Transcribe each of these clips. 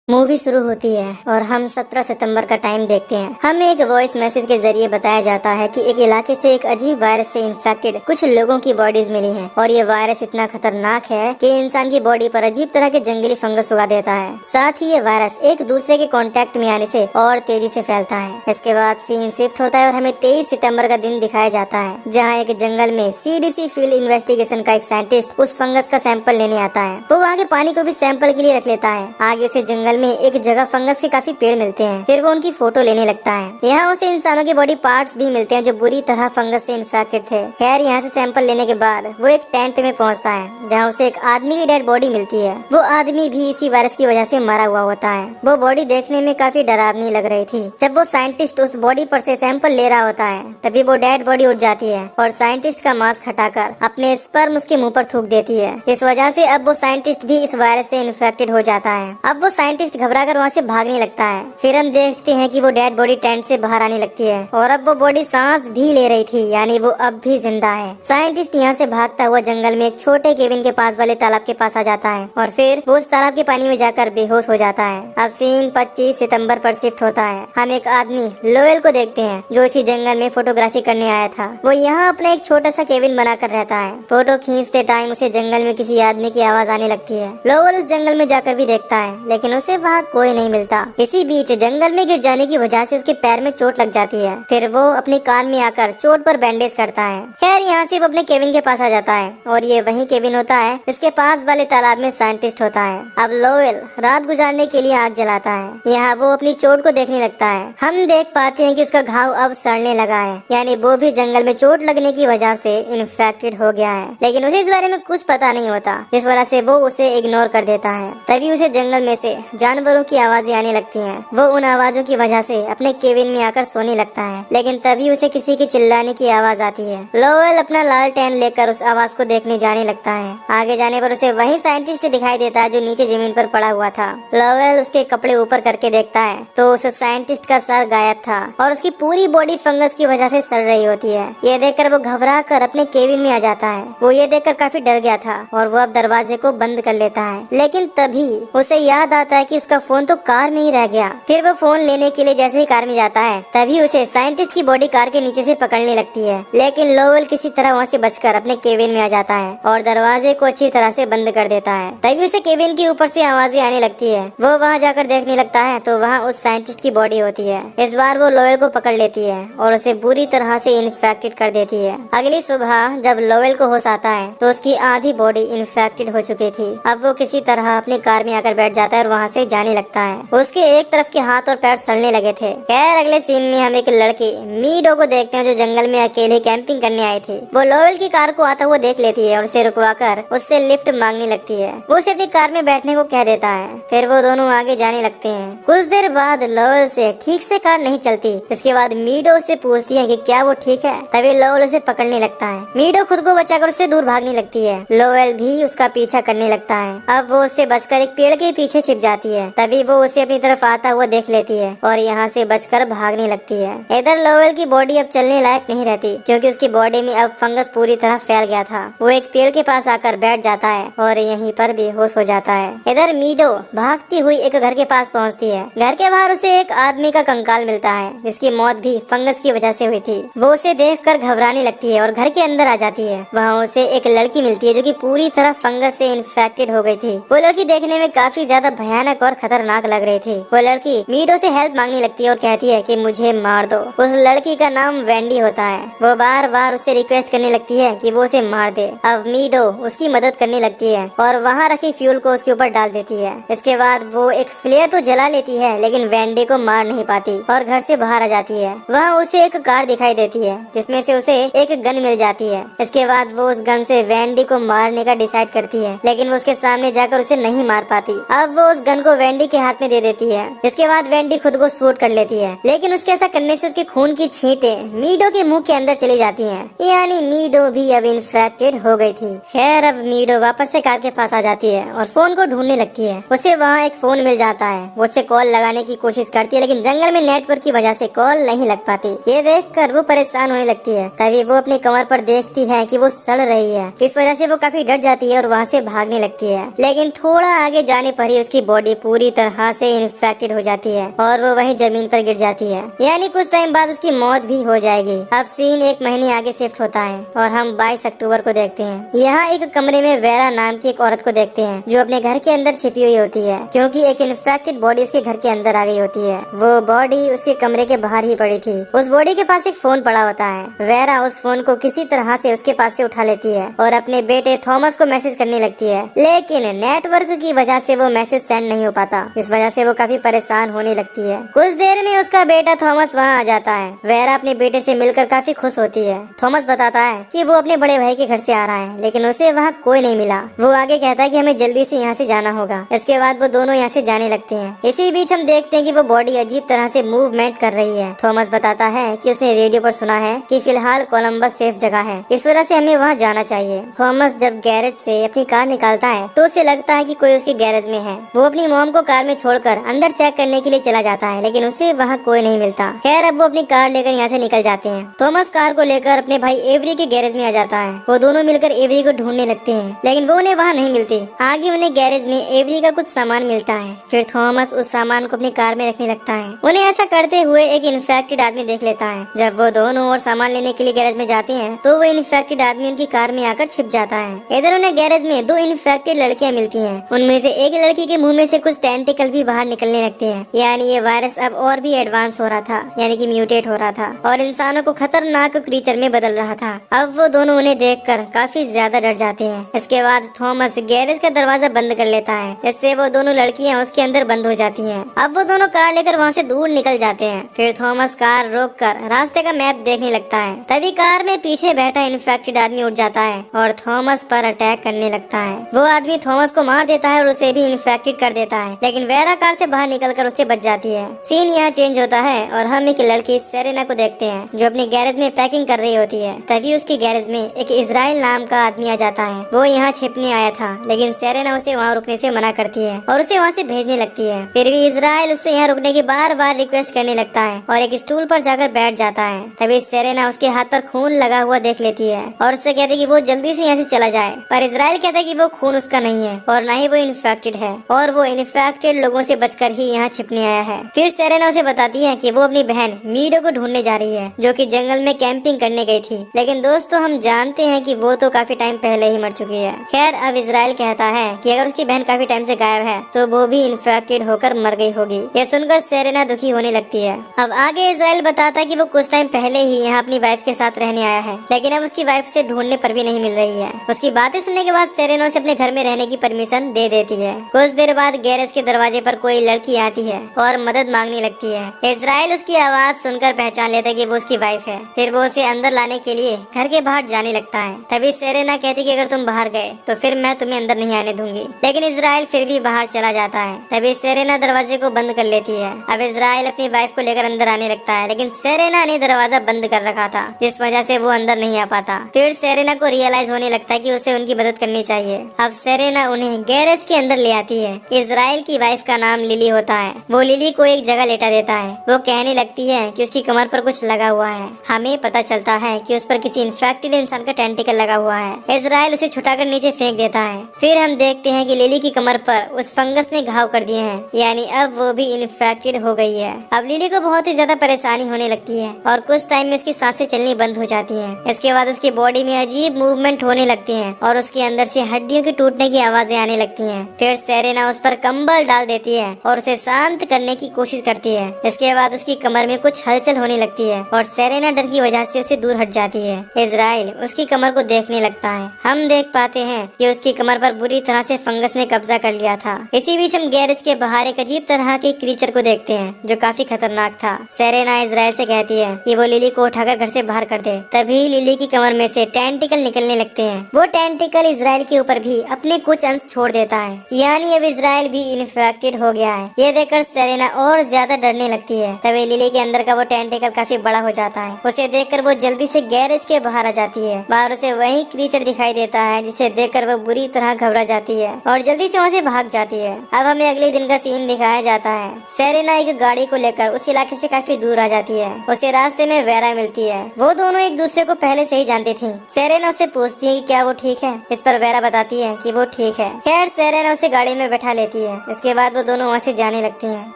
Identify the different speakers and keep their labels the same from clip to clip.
Speaker 1: Movie शुरू होती है और हम 17 सितंबर का टाइम देखते हैं। हमें एक वॉइस मैसेज के जरिए बताया जाता है कि एक इलाके से एक अजीब वायरस से इन्फेक्टेड कुछ लोगों की बॉडीज मिली हैं और ये वायरस इतना खतरनाक है कि इंसान की बॉडी पर अजीब तरह के जंगली फंगस उगा देता है। साथ ही ये वायरस एक दूसरे के कांटेक्ट में आने से और तेजी से फैलता है। इसके बाद सीन शिफ्ट होता है और हमें 23 सितम्बर का दिन दिखाया जाता है, जहाँ एक जंगल में CDC फील्ड इन्वेस्टिगेशन का एक साइंटिस्ट उस फंगस का सैंपल लेने आता है। वो वहाँ के पानी को भी सैंपल के लिए रख लेता है। आगे उसे जंगल में एक जगह फंगस के काफी पेड़ मिलते हैं। फिर वो उनकी फोटो लेने लगता है। यहाँ उसे इंसानों के बॉडी पार्ट्स भी मिलते हैं जो बुरी तरह फंगस से इन्फेक्टेड थे। खैर यहाँ से सैंपल लेने के बाद वो एक टेंट में पहुँचता है, जहाँ उसे एक आदमी की डेड बॉडी मिलती है। वो आदमी भी इसी वायरस की वजह से मरा हुआ होता है। वो बॉडी देखने में काफी डरावनी लग रही थी। जब वो साइंटिस्ट उस बॉडी पर से सैंपल ले रहा होता है, तभी वो डेड बॉडी उठ जाती है और साइंटिस्ट का मास्क हटाकर अपने स्पर्म उसके मुंह पर थूक देती है। इस वजह से अब वो साइंटिस्ट भी इस वायरस से इन्फेक्टेड हो जाता है। अब वो साइंटिस्ट घबराकर वहाँ से भागने लगता है। फिर हम देखते हैं कि वो डेड बॉडी टेंट से बाहर आने लगती है और अब वो बॉडी सांस भी ले रही थी, यानी वो अब भी जिंदा है। साइंटिस्ट यहाँ से भागता हुआ जंगल में एक छोटे केबिन के पास वाले तालाब के पास आ जाता है और फिर वो उस तालाब के पानी में जाकर बेहोश हो जाता है। अब सीन 25 सितंबर पर शिफ्ट होता है। हम एक आदमी लोएल को देखते हैं जो इसी जंगल में फोटोग्राफी करने आया था। वो यहाँ अपना एक छोटा सा केबिन बनाकर रहता है। फोटो खींचते टाइम उसे जंगल में किसी आदमी की आवाज आने लगती है। लोएल उस जंगल में जाकर भी देखता है, लेकिन उसे वहाँ कोई नहीं मिलता। इसी बीच जंगल में गिर जाने की वजह से उसके पैर में चोट लग जाती है। फिर वो अपनी कार में आकर चोट पर बैंडेज करता है। खैर यहाँ से वो अपने केबिन के पास आ जाता है और ये वही केबिन होता है इसके पास वाले तालाब में साइंटिस्ट होता है। अब लोएल रात गुजारने के लिए आग जलाता है। यहाँ वो अपनी चोट को देखने लगता है। हम देख पाते हैं कि उसका घाव अब सड़ने लगा है, यानी वो भी जंगल में चोट लगने की वजह से इन्फेक्टेड हो गया है, लेकिन उसे इस बारे में कुछ पता नहीं होता। इस वजह से वो उसे इग्नोर कर देता है। तभी उसे जंगल में से जानवरों की आवाजें आने लगती है। वो उन आवाजों की वजह से अपने केबिन में आकर सोने लगता है, लेकिन तभी उसे किसी के चिल्लाने की आवाज आती है। लोएल अपना लालटेन लेकर उस आवाज को देखने जाने लगता है। आगे जाने पर उसे वही साइंटिस्ट दिखाई देता है जो नीचे जमीन पर पड़ा हुआ था। लोएल उसके कपड़े ऊपर करके देखता है तो उस साइंटिस्ट का सर गायब था और उसकी पूरी बॉडी फंगस की वजह से सड़ रही होती है। ये देखकर वो घबरा कर अपने केबिन में आ जाता है। वो ये देखकर काफी डर गया था और वो अब दरवाजे को बंद कर लेता है, लेकिन तभी उसे याद आता है कि उसका फोन तो कार में ही रह गया। फिर वो फोन लेने के लिए जैसे ही कार में जाता है, तभी उसे साइंटिस्ट की बॉडी कार के नीचे से पकड़ने लगती है, लेकिन लोएल किसी तरह वहाँ से बचकर अपने केबिन में आ जाता है और दरवाजे को अच्छी तरह से बंद कर देता है। तभी उसे केबिन के ऊपर से आवाजें आने लगती है। वो वहाँ जाकर देखने लगता है तो वहाँ उस साइंटिस्ट की बॉडी होती है। इस बार वो लोएल को पकड़ लेती है और उसे बुरी तरह से इन्फेक्टेड कर देती है। अगली सुबह जब लोएल को होश आता है तो उसकी आधी बॉडी इन्फेक्टेड हो चुकी थी। अब वो किसी तरह अपनी कार में आकर बैठ जाता है और वहाँ से जाने लगता है। उसके एक तरफ के हाथ और पैर सड़ने लगे थे। खैर अगले सीन में हम एक लड़की मीडो को देखते हैं जो जंगल में अकेले कैंपिंग करने आई थी। वो लोएल की कार को आता हुआ देख लेती है और उसे रुकवाकर उससे लिफ्ट मांगने लगती है। वो उसे अपनी कार में बैठने को कह देता है। फिर वो दोनों आगे जाने लगते हैं। कुछ देर बाद लोएल से ठीक से कार नहीं चलती। इसके बाद मीडो उससे पूछती है कि क्या वो ठीक है। तभी लोएल उसे पकड़ने लगता है। मीडो खुद को बचाकर उससे दूर भागने लगती है। लोएल भी उसका पीछा करने लगता है। अब वो उससे बचकर एक पेड़ के पीछे छिप जाती है। तभी वो उसे अपनी तरफ आता हुआ देख लेती है और यहाँ से बचकर भागने लगती है। इधर लोएल की बॉडी अब चलने लायक नहीं रहती, क्योंकि उसकी बॉडी में अब फंगस पूरी तरह फैल गया था। वो एक पेड़ के पास आकर बैठ जाता है और यहीं पर बेहोश हो जाता है। इधर मीडो भागती हुई एक घर के पास पहुँचती है। घर के बाहर उसे एक आदमी का कंकाल मिलता है, जिसकी मौत भी फंगस की वजह से हुई थी। वो उसे देखकर घबराने लगती है और घर के अंदर आ जाती है। वहाँ उसे एक लड़की मिलती है जो कि पूरी तरह फंगस से इन्फेक्टेड हो गई थी। वो लड़की देखने में काफी ज्यादा भयानक और खतरनाक लग रही थी। वो लड़की मीडो से हेल्प मांगने लगती है और कहती है कि मुझे मार दो। उस लड़की का नाम वेंडी होता है। वो बार बार उससे रिक्वेस्ट करने लगती है कि वो उसे मार दे। अब मीडो उसकी मदद करने लगती है और वहाँ रखी फ्यूल को उसके ऊपर डाल देती है। इसके बाद वो एक फ्लेयर तो जला लेती है, लेकिन वेंडी को मार नहीं पाती और घर से बाहर आ जाती है। वहाँ उसे एक कार दिखाई देती है जिसमें से उसे एक गन मिल जाती है। इसके बाद वो उस गन से वेंडी को मारने का डिसाइड करती है, लेकिन वो उसके सामने जाकर उसे नहीं मार पाती। अब वो उस गन को वेंडी के हाथ में दे देती है। इसके बाद वेंडी खुद को शूट कर लेती है, लेकिन उसके ऐसा करने से उसके खून की छींटें मीडो के मुंह के अंदर चली जाती हैं, यानी मीडो भी अब इन्फेक्टेड हो गई थी। खैर अब मीडो वापस से कार के पास आ जाती है और फोन को ढूंढने लगती है। उसे वहाँ एक फोन मिल जाता है। वो उससे कॉल लगाने की कोशिश करती है, लेकिन जंगल में नेटवर्क की वजह से कॉल नहीं लग पाती। ये देखकर वो परेशान होने लगती है। तभी वो अपनी कमर पर देखती है कि वो सड़ रही है। इस वजह से वो काफी डर जाती है और वहाँ से भागने लगती है, लेकिन थोड़ा आगे जाने पर ही उसकी बॉडी बॉडी पूरी तरह से इन्फेक्टेड हो जाती है और वो वहीं जमीन पर गिर जाती है, यानी कुछ टाइम बाद उसकी मौत भी हो जाएगी। अब सीन 1 महीने आगे शिफ्ट होता है और हम 22 अक्टूबर को देखते हैं। यहाँ एक कमरे में वेरा नाम की एक औरत को देखते हैं जो अपने घर के अंदर छिपी हुई होती है, क्योंकि एक इन्फेक्टेड बॉडी उसके घर के अंदर आ गई होती है। वो बॉडी उसके कमरे के बाहर ही पड़ी थी। उस बॉडी के पास एक फोन पड़ा होता है। वेरा उस फोन को किसी तरह से उसके पास से उठा लेती है और अपने बेटे थॉमस को मैसेज करने लगती है, लेकिन नेटवर्क की वजह से वो मैसेज सेंड नहीं हो पाता। इस वजह से वो काफी परेशान होने लगती है। कुछ देर में उसका बेटा थॉमस वहाँ आ जाता है। वेरा अपने बेटे से मिलकर काफी खुश होती है। थॉमस बताता है कि वो अपने बड़े भाई के घर से आ रहा है, लेकिन उसे वहाँ कोई नहीं मिला। वो आगे कहता है कि हमें जल्दी से यहाँ से जाना होगा। इसके बाद वो दोनों यहाँ से जाने लगते हैं। इसी बीच हम देखते हैं कि वो बॉडी अजीब तरह से मूवमेंट कर रही है। थॉमस बताता है कि उसने रेडियो पर सुना है कि फिलहाल कोलंबस सेफ जगह है, इस वजह से हमें वहाँ जाना चाहिए। थॉमस जब गैरेज से अपनी कार निकालता है तो उसे लगता है कि कोई उसके गैरेज में है। वो अपनी मॉम को कार में छोड़कर अंदर चेक करने के लिए चला जाता है, लेकिन उसे वहाँ कोई नहीं मिलता। खैर अब वो अपनी कार लेकर यहाँ से निकल जाते हैं। थॉमस कार को लेकर अपने भाई एवरी के गैरेज में आ जाता है। वो दोनों मिलकर एवरी को ढूंढने लगते हैं, लेकिन वो उन्हें वहाँ नहीं मिलती। आगे उन्हें गैरेज में एवरी का कुछ सामान मिलता है। फिर थॉमस उस सामान को अपनी कार में रखने लगता है। उन्हें ऐसा करते हुए एक इन्फेक्टेड आदमी देख लेता है। जब वो दोनों और सामान लेने के लिए गैरेज में जाते हैं तो वो इन्फेक्टेड आदमी उनकी कार में आकर छिप जाता है। इधर उन्हें गैरेज में 2 इन्फेक्टेड लड़कियां मिलती हैं। उनमें से एक लड़की के मुंह में से कुछ टेंटिकल भी बाहर निकलने लगते हैं, यानी ये वायरस अब और भी एडवांस हो रहा था, यानी कि म्यूटेट हो रहा था और इंसानों को खतरनाक क्रीचर में बदल रहा था। अब वो दोनों उन्हें देखकर काफी ज्यादा डर जाते हैं। इसके बाद थॉमस गैरेज का दरवाजा बंद कर लेता है, इससे वो दोनों लड़कियां उसके अंदर बंद हो जाती हैं। अब वो दोनों कार लेकर वहाँ से दूर निकल जाते हैं। फिर थॉमस कार रोककर रास्ते का मैप देखने लगता है। तभी कार में पीछे बैठा इन्फेक्टेड आदमी उठ जाता है और थॉमस पर अटैक करने लगता है। वो आदमी थॉमस को मार देता है और उसे भी इन्फेक्टेड कर देता है, लेकिन वेरा कार से बाहर निकलकर उससे बच जाती है। सीन यहाँ चेंज होता है और हम एक लड़की सेरेना को देखते हैं जो अपने गैरेज में पैकिंग कर रही होती है। तभी उसकी गैरेज में एक इजराइल नाम का आदमी आ जाता है। वो यहाँ छिपने आया था, लेकिन सेरेना उसे वहाँ रुकने से मना करती है और उसे वहाँ से भेजने लगती है। फिर भी इजराइल उससे यहाँ रुकने की बार बार रिक्वेस्ट करने लगता है और एक स्टूल पर जाकर बैठ जाता है। तभी सेरेना उसके हाथ पर खून लगा हुआ देख लेती है और उससे कहती है कि वो जल्दी से यहाँ से चला जाए, पर इजराइल कहता है कि वो खून उसका नहीं है और न ही वो इन्फेक्टेड है और वो इन्फेक्टेड लोगों से बचकर ही यहाँ छिपने आया है। फिर सेरेना उसे बताती है कि वो अपनी बहन मीडो को ढूंढने जा रही है जो कि जंगल में कैंपिंग करने गई थी, लेकिन दोस्तों हम जानते हैं कि वो तो काफी टाइम पहले ही मर चुकी है। खैर अब इजराइल कहता है कि अगर उसकी बहन काफी टाइम से गायब है तो वो भी इन्फेक्टेड होकर मर गई होगी। यह सुनकर सेरेना दुखी होने लगती है। अब आगे इजराइल बताता है कि वो कुछ टाइम पहले ही यहाँ अपनी वाइफ के साथ रहने आया है, लेकिन अब उसकी वाइफ से ढूंढने पर भी नहीं मिल रही है। उसकी बातें सुनने के बाद सेरेना उसे अपने घर में रहने की परमिशन दे देती है। कुछ देर बाद गैरेज के दरवाजे पर कोई लड़की आती है और मदद मांगने लगती है। इजराइल उसकी आवाज सुनकर पहचान लेता है कि वो उसकी वाइफ है। फिर वो उसे अंदर लाने के लिए घर के बाहर जाने लगता है। तभी सेरेना कहती है कि अगर तुम बाहर गए तो फिर मैं तुम्हें अंदर नहीं आने दूंगी, लेकिन इजराइल फिर भी बाहर चला जाता है। तभी सेरेना दरवाजे को बंद कर लेती है। अब इजराइल अपनी वाइफ को लेकर अंदर आने लगता है, लेकिन सेरेना ने दरवाजा बंद कर रखा था, जिस वजह से वो अंदर नहीं आ पाता। फिर सेरेना को रियलाइज होने लगता है कि उसे उनकी मदद करनी चाहिए। अब सेरेना उन्हें गैरेज के अंदर ले आती है। इजराइल की वाइफ का नाम लिली होता है। वो लिली को एक जगह लेटा देता है। वो कहने लगती है कि उसकी कमर पर कुछ लगा हुआ है। हमें पता चलता है कि उस पर किसी इन्फेक्टेड इंसान का टेंटिकल लगा हुआ है। इजराइल उसे छुटाकर नीचे फेंक देता है। फिर हम देखते हैं कि लिली की कमर पर उस फंगस ने घाव कर दिए हैं, यानी अब वो भी इन्फेक्टेड हो गई है। अब लिली को बहुत ही ज्यादा परेशानी होने लगती है और कुछ टाइम में उसकी सांसें चलनी बंद हो जाती है। इसके बाद उसकी बॉडी में अजीब मूवमेंट होने लगती है और उसके अंदर से हड्डियों के टूटने की आवाजें आने लगती हैं। फिर सेरेना उस पर कंबल डाल देती है और उसे शांत करने की कोशिश करती है। इसके बाद उसकी कमर में कुछ हलचल होने लगती है और सेरेना डर की वजह से उसे दूर हट जाती है। इजराइल उसकी कमर को देखने लगता है। हम देख पाते हैं कि उसकी कमर पर बुरी तरह से फंगस ने कब्जा कर लिया था। इसी बीच हम गैरेज के बाहर एक अजीब तरह के क्रीचर को देखते हैं जो काफी खतरनाक था। सेरेना इजराइल से कहती है कि वो लिली को उठाकर घर से बाहर कर दे। तभी लिली की कमर में से टेंटिकल निकलने लगते हैं। वो टेंटिकल इजराइल के ऊपर भी अपने कुछ अंश छोड़ देता है, यानी अब इजराइल भी इन्फेक्टेड हो गया है। ये देखकर सेरेना और ज्यादा डरने लगती है। तभी लिली के अंदर का वो टेंटिकल काफी बड़ा हो जाता है। उसे देखकर वो जल्दी से गैरेज के बाहर आ जाती है। बाहर उसे वही क्रीचर दिखाई देता है, जिसे देखकर वो बुरी तरह घबरा जाती है और जल्दी से वहाँ से भाग जाती है। अब हमें अगले दिन का सीन दिखाया जाता है। सेरेना एक गाड़ी को लेकर उस इलाके से काफी दूर आ जाती है। उसे रास्ते में वेरा मिलती है। वो दोनों एक दूसरे को पहले से ही जानती थी। सेरेना उससे पूछती है कि क्या वो ठीक है। इस पर वेरा बताती है कि वो ठीक है। खैर सेरेना उसे गाड़ी में बैठा लेती है। इसके बाद वो दोनों वहाँ से जाने लगती हैं।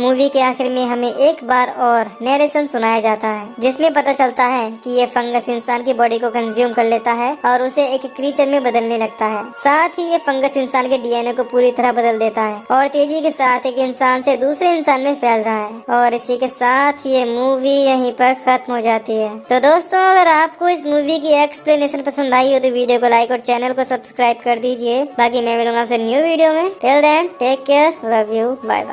Speaker 1: मूवी के आखिर में हमें एक बार और नरेशन सुनाया जाता है, जिसमें पता चलता है कि ये फंगस इंसान की बॉडी को कंज्यूम कर लेता है और उसे एक क्रीचर में बदलने लगता है। साथ ही ये फंगस इंसान के डीएनए को पूरी तरह बदल देता है और तेजी के साथ एक इंसान से दूसरे इंसान में फैल रहा है। और इसी के साथ ये मूवी यहीं पर खत्म हो जाती है। तो दोस्तों, अगर आपको इस मूवी की एक्सप्लेनेशन पसंद आई हो तो वीडियो को लाइक और चैनल को सब्सक्राइब कर दीजिए। बाकी मैं मिलूंगा आपसे न्यू वीडियो में। Till then take care, love you, bye bye.